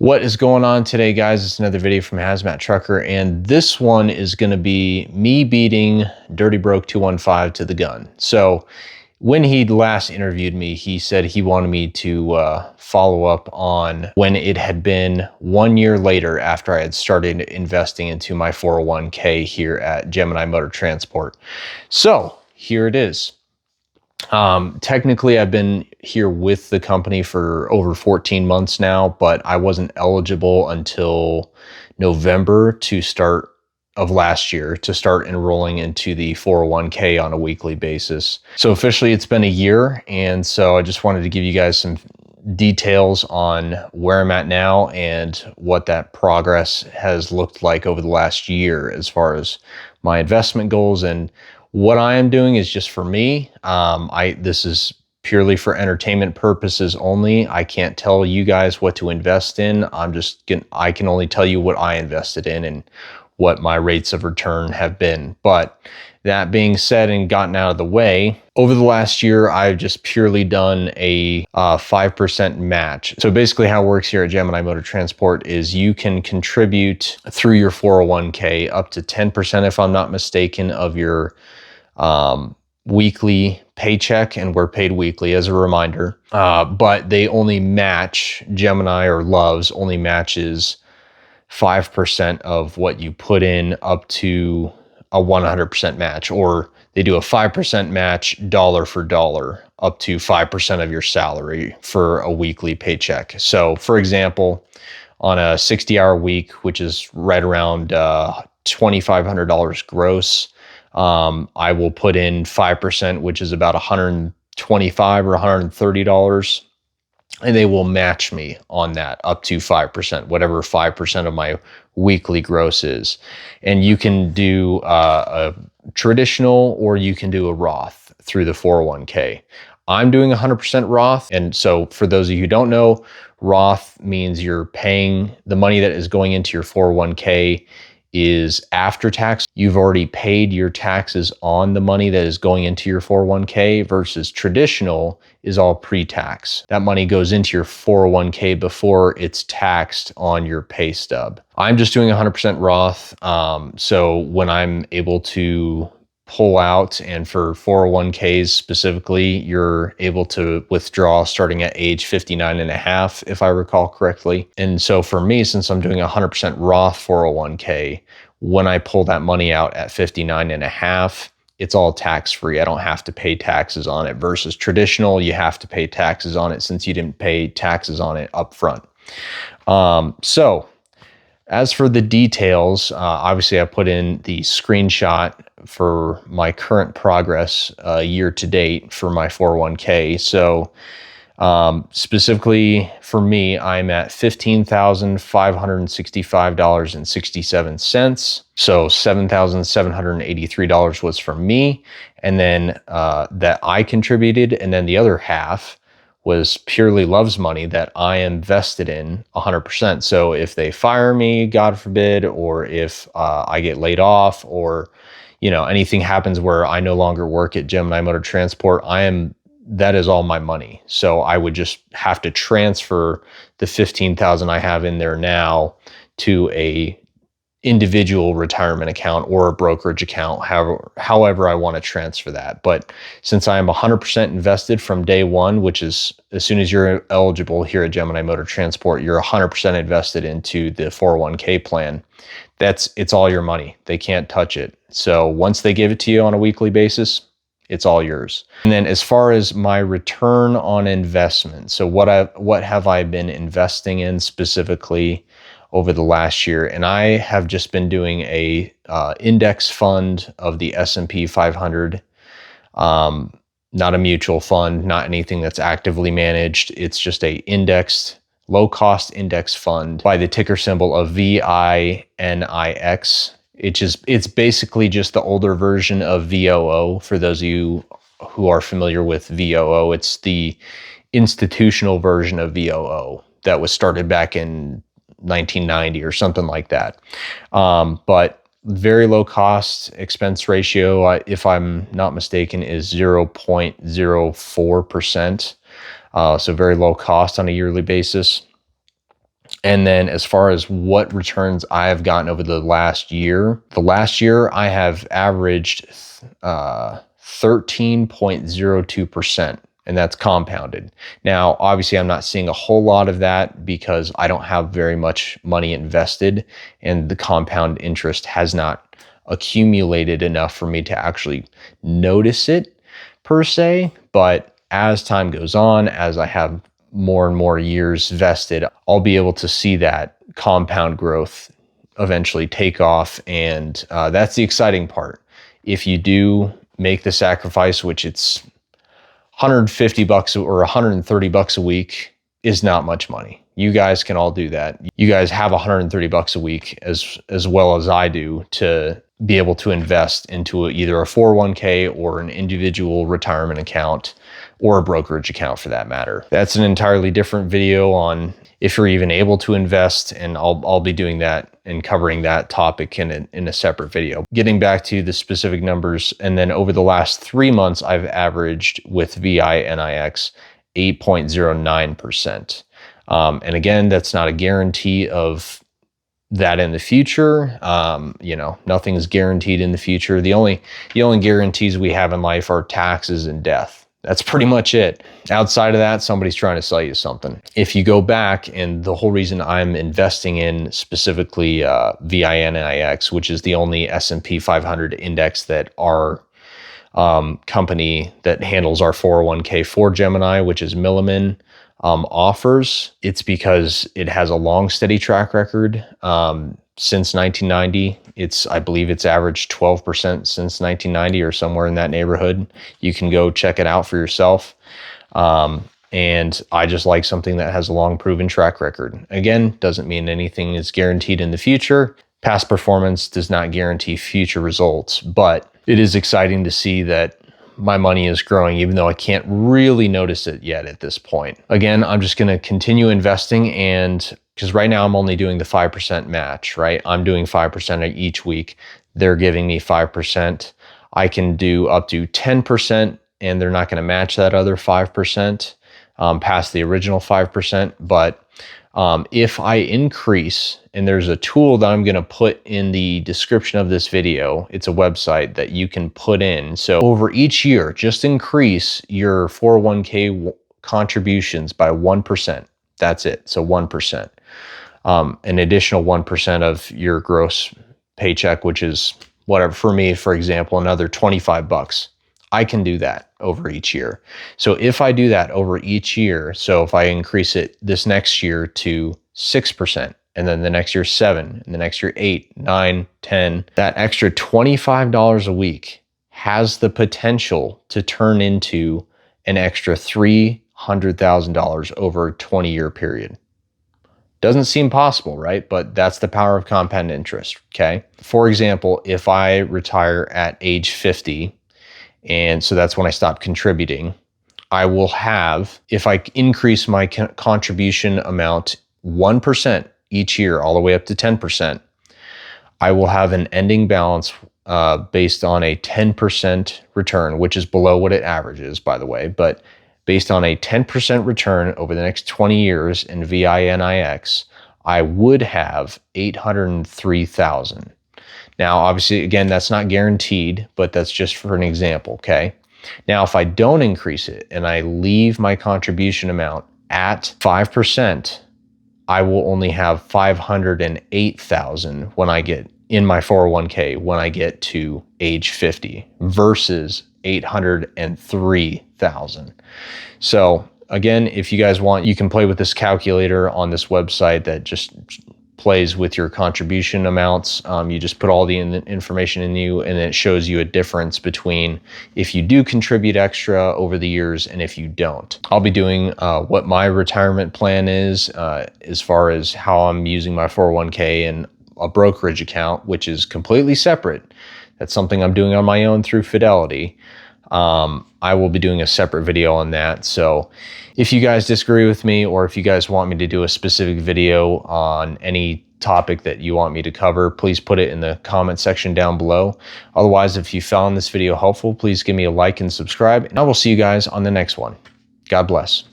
What is going on today, guys? It's another video from Hazmat Trucker, and this one is going to be me beating Dirty Broke 215 to the gun. So when he last interviewed me, he said he wanted me to follow up on when it had been 1 year later after I had started investing into my 401k here at Gemini Motor Transport. So here it is. Technically, I've been here with the company for over 14 months now, but I wasn't eligible until November of last year to start enrolling into the 401k on a weekly basis. So officially it's been a year. And so I just wanted to give you guys some details on where I'm at now and what that progress has looked like over the last year as far as my investment goals. And what I am doing is just for me. This is purely for entertainment purposes only. I can't tell you guys what to invest in. I can only tell you what I invested in and what my rates of return have been. But that being said and gotten out of the way, over the last year, I've just purely done a 5% match. So basically how it works here at Gemini Motor Transport is you can contribute through your 401k up to 10%, if I'm not mistaken, of your weekly paycheck, and we're paid weekly as a reminder. But they only match, Gemini or Loves only matches 5% of what you put in up to a 100% match, or they do a 5% match dollar for dollar up to 5% of your salary for a weekly paycheck. So for example, on a 60-hour week, which is right around $2,500 gross, I will put in 5%, which is about $125 or $130. And they will match me on that up to 5%, whatever 5% of my weekly gross is. And you can do a traditional, or you can do a Roth through the 401k. I'm doing 100% Roth. And so for those of you who don't know, Roth means you're paying the money that is going into your 401k is after tax. You've already paid your taxes on the money that is going into your 401k, versus traditional is all pre-tax. That money goes into your 401k before it's taxed on your pay stub. I'm just doing 100% Roth. So when I'm able to pull out, and for 401ks specifically, you're able to withdraw starting at age 59 and a half, if I recall correctly. And so for me, since I'm doing 100% Roth 401k, when I pull that money out at 59 and a half, it's all tax-free. I don't have to pay taxes on it, versus traditional, you have to pay taxes on it since you didn't pay taxes on it up front. So as for the details, obviously I put in the screenshot for my current progress year to date for my 401k. So specifically for me, I'm at $15,565.67. So $7,783 was for me, and then that I contributed, and then the other half was purely Love's money that I am vested in 100%. So if they fire me, God forbid, or if I get laid off, or anything happens where I no longer work at Gemini Motor Transport, that is all my money. So I would just have to transfer the 15,000 I have in there now to a individual retirement account or a brokerage account, however I want to transfer that. But since I am 100% invested from day one, which is as soon as you're eligible here at Gemini Motor Transport, you're 100% invested into the 401k plan. It's all your money. They can't touch it. So once they give it to you on a weekly basis, it's all yours. And then as far as my return on investment, so what have I been investing in specifically over the last year? And I have just been doing a index fund of the S&P 500, not a mutual fund, not anything that's actively managed. It's just a indexed, low-cost index fund by the ticker symbol of VINIX. It's basically just the older version of VOO. For those of you who are familiar with VOO, it's the institutional version of VOO that was started back in 1990 or something like that. But very low cost expense ratio, if I'm not mistaken, is 0.04%. So very low cost on a yearly basis. And then as far as what returns I have gotten over the last year I have averaged 13.02%, and that's compounded. Now, obviously, I'm not seeing a whole lot of that because I don't have very much money invested, and the compound interest has not accumulated enough for me to actually notice it per se. But as time goes on, as I have more and more years vested, I'll be able to see that compound growth eventually take off. And that's the exciting part. If you do make the sacrifice, which it's 150 bucks or 130 bucks a week is not much money. You guys can all do that. You guys have 130 bucks a week as well as I do to be able to invest into either a 401k or an individual retirement account or a brokerage account for that matter. That's an entirely different video on if you're even able to invest, and I'll be doing that and covering that topic in a separate video. Getting back to the specific numbers, and then over the last 3 months, I've averaged with VINIX 8.09%. And again, that's not a guarantee of that in the future. Nothing's guaranteed in the future. The only guarantees we have in life are taxes and death. That's pretty much it. Outside of that, somebody's trying to sell you something. If you go back, and the whole reason I'm investing in specifically VINIX, which is the only S&P 500 index that our company that handles our 401k for Gemini, which is Milliman, offers, it's because it has a long, steady track record. Since 1990, I believe it's averaged 12% since 1990 or somewhere in that neighborhood. You can go check it out for yourself. And I just like something that has a long proven track record. Again, doesn't mean anything is guaranteed in the future. Past performance does not guarantee future results, but it is exciting to see that my money is growing, even though I can't really notice it yet at this point. Again, I'm just going to continue investing, and because right now I'm only doing the 5% match, right? I'm doing 5% each week. They're giving me 5%. I can do up to 10%, and they're not going to match that other 5% past the original 5%. But if I increase, and there's a tool that I'm going to put in the description of this video, it's a website that you can put in. So over each year, just increase your 401k contributions by 1%. That's it. So 1%. An additional 1% of your gross paycheck, which is whatever, for me, for example, another 25 bucks. I can do that over each year. So if I do that over each year, so if I increase it this next year to 6%, and then the next year 7%, and the next year 8%, 9%, 10%, that extra $25 a week has the potential to turn into an extra $300,000 over a 20-year period. Doesn't seem possible, right? But that's the power of compound interest, okay? For example, if I retire at age 50, and so that's when I stop contributing, I will have, if I increase my contribution amount 1% each year, all the way up to 10%, I will have an ending balance based on a 10% return, which is below what it averages, by the way, but based on a 10% return over the next 20 years in VINIX, I would have $803,000. Now, obviously, again, that's not guaranteed, but that's just for an example, okay? Now, if I don't increase it and I leave my contribution amount at 5%, I will only have $508,000 when I get in my 401k when I get to age 50 versus $803,000. So again, if you guys want, you can play with this calculator on this website that just plays with your contribution amounts. You just put all the information in you, and it shows you a difference between if you do contribute extra over the years and if you don't. I'll be doing what my retirement plan is as far as how I'm using my 401k and a brokerage account, which is completely separate. That's something I'm doing on my own through Fidelity. I will be doing a separate video on that. So if you guys disagree with me, or if you guys want me to do a specific video on any topic that you want me to cover, please put it in the comment section down below. Otherwise, if you found this video helpful, please give me a like and subscribe, and I will see you guys on the next one. God bless.